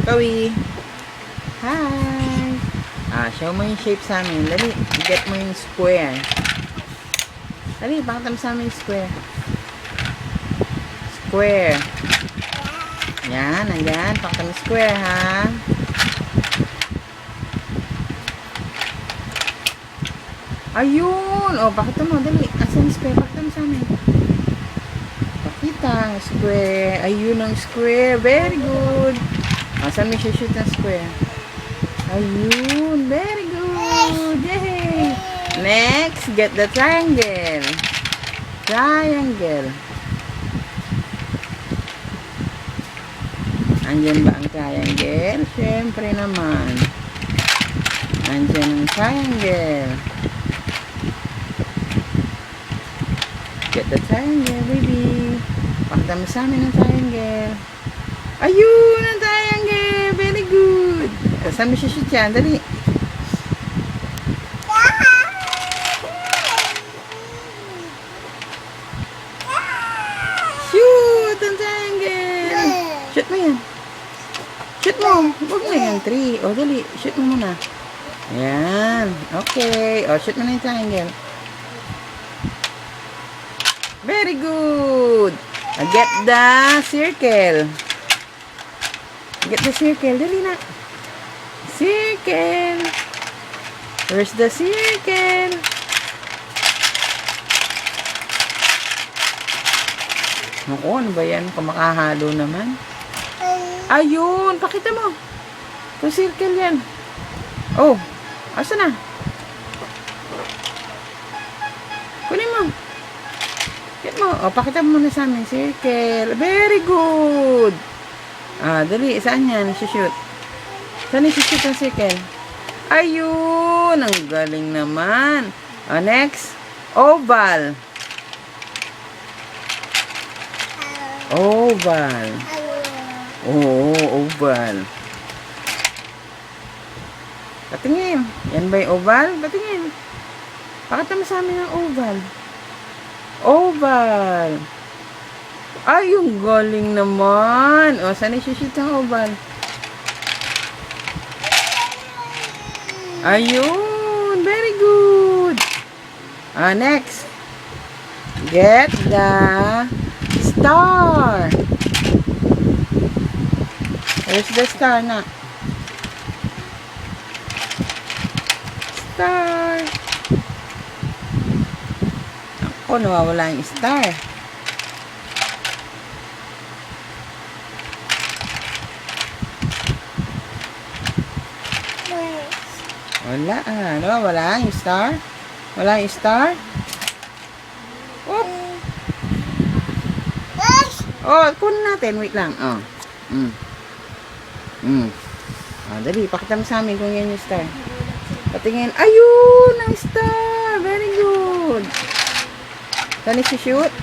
Chloe. Hi. Show mo yung shape sa amin. Dali, get mo yung square. Dali, pakita mo sa amin yung square. Square. Yan, nandyan. Pakita mo square, ha? Ayun. O, pakita mo. Dali. Asan yung square? Pakita mo sa amin. Pakita ang square. Ayun ang square. Very good. Saan mo shoot ang square? Ayun. Very good. Yay! Next, get the triangle. Triangle. Andyan ba ang triangle? Siyempre naman. Andyan ang triangle. Get the triangle, baby. Pakita mo sa amin ang triangle. Ayun ang triangle. Very good. Saan mo shoot yan? Dali. Shoot ang triangle. Shoot mo yan. Shoot mo. Huwag mo yan. 3. O, dali. Shoot mo muna. Ayan. Okay. O, shoot mo na yung triangle. Very good. Get the circle. Get the circle. Dali na. Circle. Where's the circle? Naku, ano ba yan? Kumakahalo naman. Ayun, pakita mo. Ito circle yan. Oh, asa na? Kunin mo. Get mo. Oh, pakita mo muna sa amin. Circle. Very good. Dali. Saan yan? Shoot. Saan shoot ang circle? Ayun. Ang galing naman. Next. Oval. Oval. Oo, oval. Patingin. Yan ba yung oval? Patingin. Pakita mo sa amin ang oval. Oval. Ay, yung galing naman. O, saan shoot ang oval? Ayun. Very good. Next. Get the star. Where's the star na? Star. Ako, nawawala yung star. Wala. Nawawala yung star. Wala yung star. Oop. Oh, kunin natin. Wait lang. Dali, pakita mo sa amin kung yan yung star. Patingin. Ayun! Ang star! Very good! Saan shoot?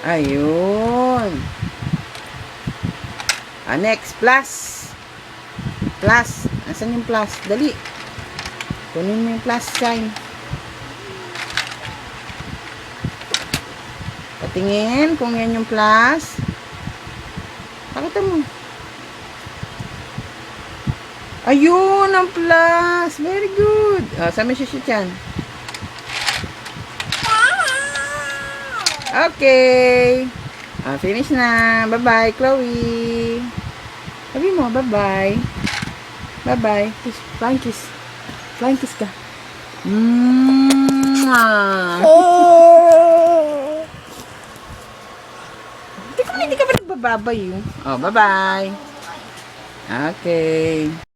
Ayun! Next, plus. Plus. Asan yung plus? Dali. Kunin mo yung plus sign. Patingin kung yan yung plus. Pakita mo. Ayun ang plus. Very good. Saan mo shoot yan? Okay. Finish na. Bye-bye, Chloe. Sabi mo, bye-bye. Bye-bye. Flying kiss. Flying kiss ka. Hindi ka ba nagbababay yun? Bye-bye. Okay.